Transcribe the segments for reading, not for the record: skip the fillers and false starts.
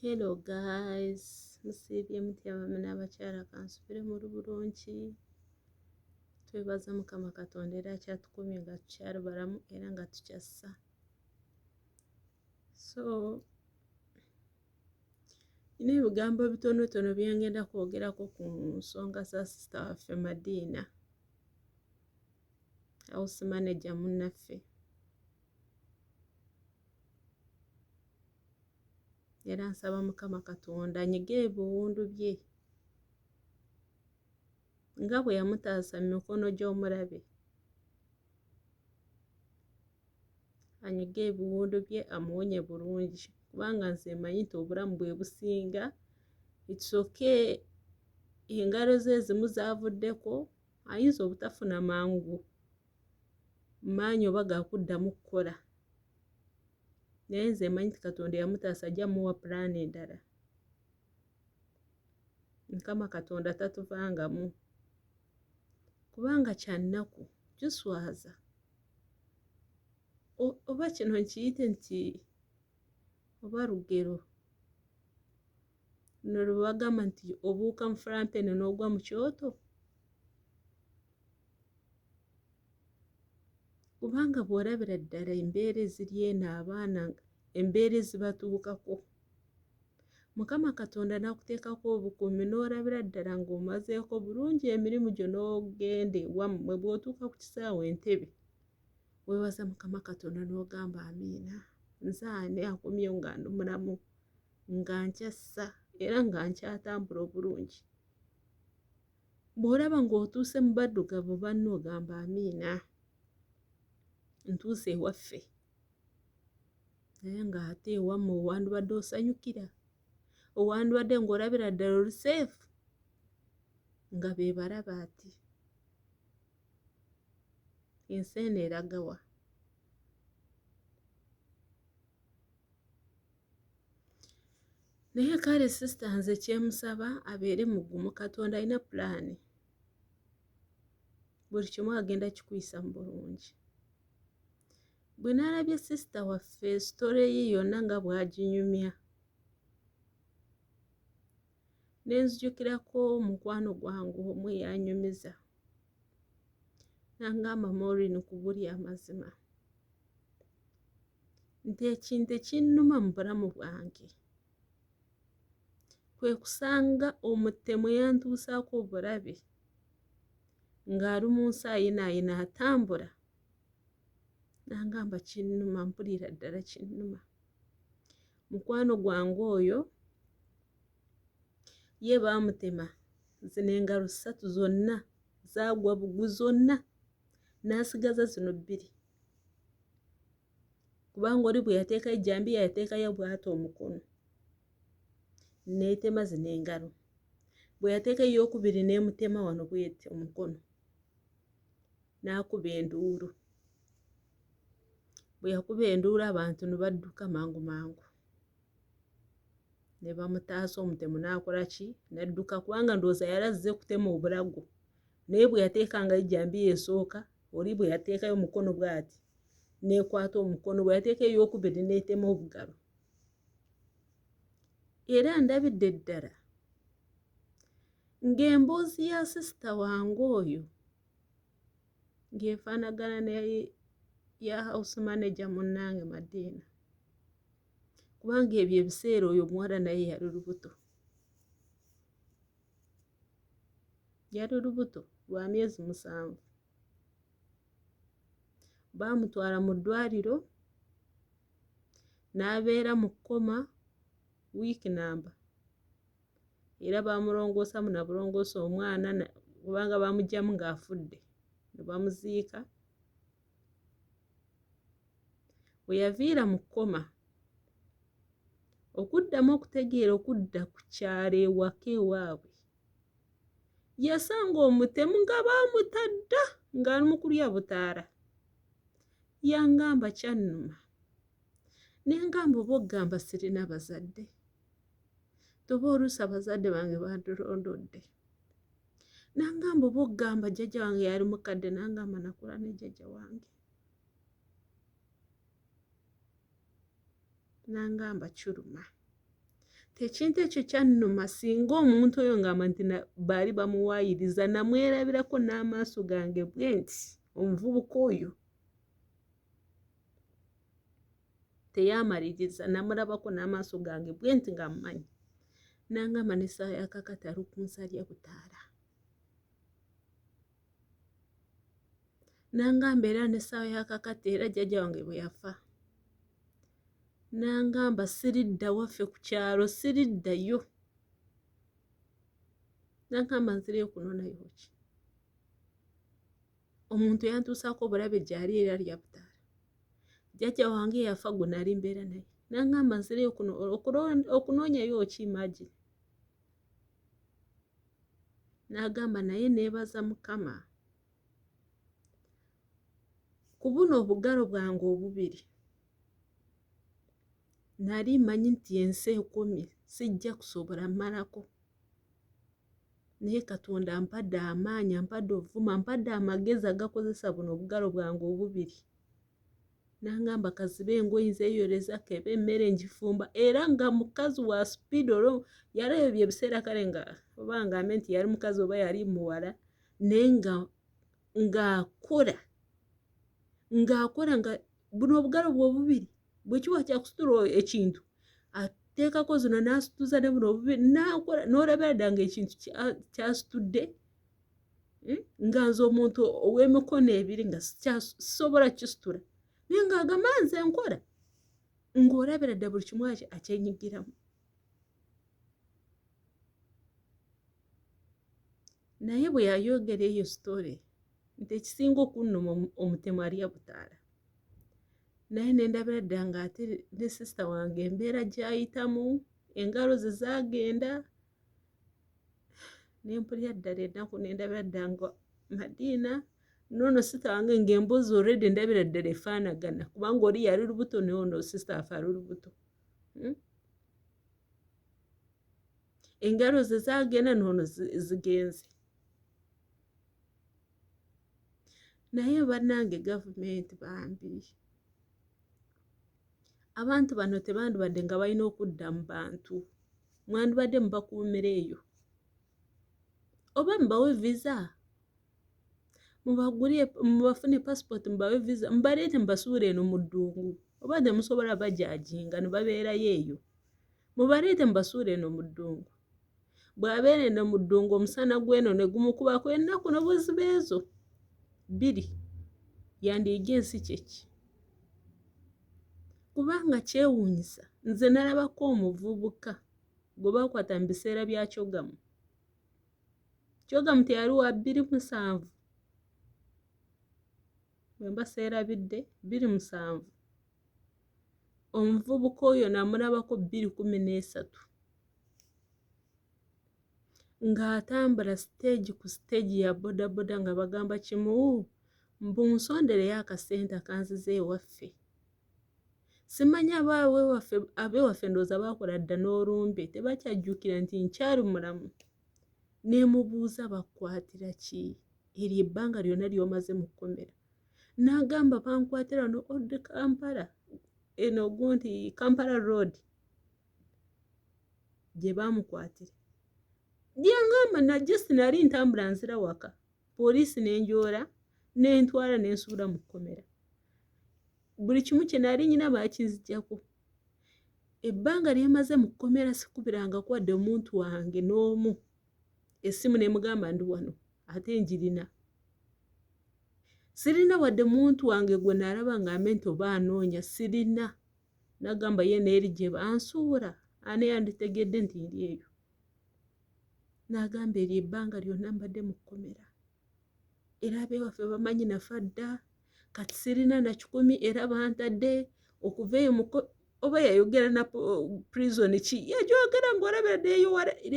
Hello guys, musibye mutya abaami n'abakyala kansubire muri bulungi. Twebaza Mukama Katonda era akyatukumye nga tukyali balamu era nga tukyassa. So nina ebigambo bitonotono bye ngenda kwogerako ku nsonga za sister waffe Madiina, house manager munnaffe. Era nsaba Mukama Katonda anyige ebiwundu bye nga bwe yamutaasa mu mikono gy'omulabe. Anyige ebiwundu bye amuwonye bulungi kubanga nze manyi nti obulamu bwe businga. It's okay, engalo ze ezimu zavuddeko, ayinza obutafuna mangu maanyi oba gakuddamu kukola, naye nze manyi nti Katonda yamutaasa ajja muwa pulaani endala. Mukama Katonda tatuvangamu kubanga kyannaku tuswaza oba kino nkiyite nti oba lugero luno lwe bagamba nti obuuka mu fulampeni n'ogwa mu kyoto, kubanga bw'olabira ddala embeera eziri eno abaana embeera ezibatuukako, Mukama Katonda n'akuteekako obukuumi n'olabira ddala ng'omazeeko bulungi emirimu gyo n'ogenda ewammwe. Bw'otuuka ku kisaawe entebe weebaza Mukama Katonda n'ogamba amiina, nze ani akomyewo nga ndi mulamu nga nkyassa era nga nkyatambula obulungi. Bw'olaba ng'otuuse mu baddugavu banno ogamba amiina, ntuuse ewaffe, naye ng'ate ewammwe owandibadde osanyukira, owandibadde ng'olabira ddala oli seefu nga be balaba ati ensi eno eraga wa? Naye kale sisita nze kyemusaba abeere mugumu. Katonda alina pulaani, buli kimu agenda kikuyisa mu bulungi. Bwe nalabye sisita waffe sitole ye yonna nga bw'aginyumya, ne nzijukirako mukwano gwange omu eyanyumiza n'angamba Maureen, kubulya amazima nti ekintu ekinnuma mu bulamu bwange kwe kusanga omutemu eyantuusaako obulabe ng'ali mu nsi ayinaayina atambula. N'angamba kinnuma, mpulira ddala kinnuma. Mukwano gwange oyo ye baamutema zino engalo 3 zonna zaagwa bugwi zonna, n'asigaza zino 2 kubanga oli bwe yateekayo ejjambiya yateekayo bw'ati omukono n'etema zino engalo, bwe yateekayo ey'okubiri n'emutema wano bw'eti omukono, n'akuba enduulu. Bwe yakuba enduulu abantu ne badduka mangu mangu ne bamutaasa. Omutemu n'akola ki? N'adduka kubanga ndowooza yali azze kutema obulago, naye bwe yateekangayo ejjambiya esooka, oli bwe yateekayo omukono bw'ati n'ekwata omukono, bwe yateekayo ey'okubiri n'etema obugalo. Era ndabidde ddala ng'emboozi ya sisita wange oyo ng'efaanagana ya house manager munnange Madiina, kubanga ebyo ebiseera oyo omuwala naye yali lubuto, yali lubuto lwa myezi 7. Baamutwala mu ddwaliro n'abeera mu kkoma wiiki namba, era baamulongoosa mu nabulongoosa omwana kubanga baamuggyamu ng'afudde ne bamuziika. Bwe yaviira mu kkoma okuddamu okutegeera okudda ku kyalo ewaka ewaabwe, yasanga omutemu nga baamutadda ng'ali mu kulya butaala. Yangamba kyannuma, ne ngamba oba ogamba sirina bazadde, toba oluusi abazadde bange bandolondodde. Nangamba oba ogamba jjajja wange yali mukadde, nangamba nakula ne jjajja wange. Nangamba kiruma ekintu ekyo kyannuma singa omuntu oyo ngamba nti baali bamuwaayiriza namwerabirako n'amaaso gange bwe nti omuvubuka oyo teyamaliriza namulabako n'amaaso gange bwe nti nga mmanyi nangamba n'essaawa yakakati ali kunsalya butaala nangamba era n'essaawa yakakati era jjajja wange bwe yafa nangamba siridda waffe ku kyalo siriddayo nangamba nzireyo kunoonayo ki omuntu yantuusaako obulabe gyali era lya butaala jjajja wange yafa gwe nali mbeera naye nangamba nzireyo okunoonyayo ki imagine nagamba naye neebaza Mukama ku buno obugalo bwange obubiri nali mmanyi nti ensi ekomye sijja kusobola mmalako naye Katonda ampadde amaanyi ampadde obuvuma ampadde amagezi agakozesa buno obugalo bwange obubiri nangamba kazibe engoye nzeeyoleza kebe emmere ngifumba era nga mukazi wa sipiidi olwo yalabye bye biseera kale nga oba ngambe nti yali mukazi oba yali muwala naye ng'akola nga buno obugalo bwe obubiri bwe kiwa kyakusitula ekintu ateekako zino n'asituza ne buno obubiri n'akola n'olabira ddala ng'ekintu kyasitudde nga nze omuntu ow'emikono ebiri nga sisobola kisitula naye ng'agamba nze nkola ng'olabira ddala buli kimu akyenyigiramu naye bwe yayogera eyo sitole nti ekisinga okunnuma omutemu alya butaala naye nendabira ddala ng'ate ne sisita wange embeera gy'ayitamu engalo ze zaagenda nempulira ddala ennaku nendabira ddala nga Madiina noono sisita wange ng'emboozi already ndabira ddala efaanagana kubanga oli yali lubuto noono sisita afe ali lubuto engalo ze zaagenda noono zigenze naye bannange gavumenti bambi abantu bano tebandibadde nga balina okudda mu bantu mwandibadde mubakuumira eyo oba mubawe visa mubafune passport mubawe visa mubaleete mubasuule eno mu ddungu oba temusobola bajajinga ne babeerayo eyo mubaleete mubasuule eno mu ddungu bw'abeera eno mu ddungu omusana gw'eno ne gumukubako ennaku n'obweziba ezo 2 yandiiga ensi kyeki kubanga kyewuunyisa nze nalabako omuvubuka gwe bakwata mu biseera bya Kyogamu teyali wa 27 bwe mba seerabidde 27 omuvubuka oyo namulabako 2013 ng'atambula stage ku stage ya bodaboda nga bagamba kimu mbu nsondereyo akasente akanziza ewaffe simanyi abewaffe ndowooza bakola dda n'olumbe tebakyajjukira nti nkyali mulamu nemubuuza bakwatira ki eryo ebbanga lyonna ly'omaze mu kkomera n'agamba bankwatira no Old Kampala eno gunti Kampala Road gye bamukwatira lyangamba najje sinali ntambula nzira waka poliisi n'enjoola n'entwala n'ensuula mu kkomera buli kimu kye nali nyina baakinzijjako ebbanga lyemaze mu kkomera sikubiranga kwadde omuntu wange n'omu essimu n'emugamba ndi wano ate njirina sirina wadde muntu wange gwe nalaba ngambe nti oba anoonya sirina nagamba ye neeri gye bansuula ani yanditegedde nti ndi eyo nagamba eryo ebbanga lyonna mbadde mu kkomera era abewaffe bamanyi nafa dda kati sirina na 10 era bantadde okuva eyo oba yayogera na prison ki yajogera ng'olabira ddeeyo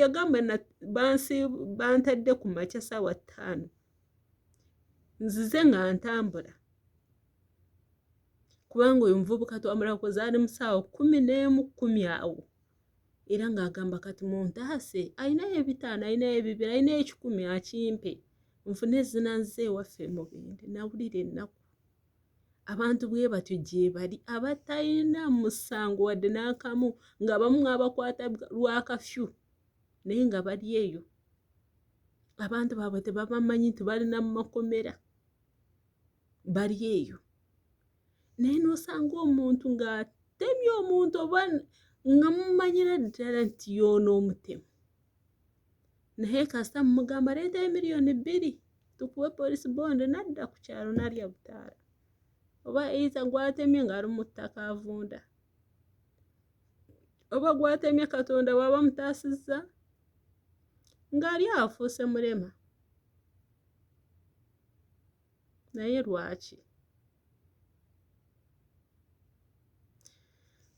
yagamba bantadde ku makya ssaawa 5 nzize nga ntambula kubanga oyo muvubuka twamulako zaali mu ssaawa 11:10 awo era ng'agamba kati muntaase ayinayo 5 ayinayo 2 ayinayo 10 akimpe nfune ezinanze ewaffe mu Bende nawulira ennaku abantu bwe batyo gye bali abatalina musango wadde n'akamu nga bamu abakwata lwa kafyu naye nga bali eyo abantu baabwe tebabamanyi nti balina mu makomera bali eyo naye n'osanga omuntu ng'atemye omuntu oba nga mumanyira ddala nti yoona omutemu naye kasita mumugamba leetayo miliyoni 2 tukuwe polisi bond nadda ku kyalo nalya butaala oba eiza gwatemye ng'ali mu ttaka avunda oba gwatemye Katonda waba mutaasizza ng'ali afuuse mulema naye lwaki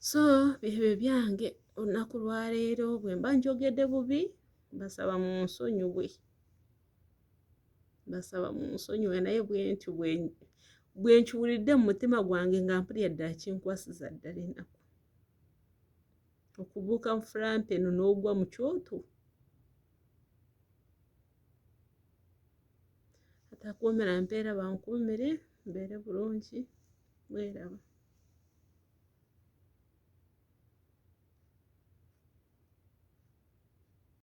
so byebyo byange olunaku lwaleero bwe mba njogedde bubi basaba munsonyiwe naye bwentyo bwe nkiwulidde mu mutima gwange nga mpulira ddala kinkwasiza ddala ennaku okubuuka mu fulampa eno n'ogwa mu kyoto atakuumira mpeera bankuumire mbeere bulungi bweraba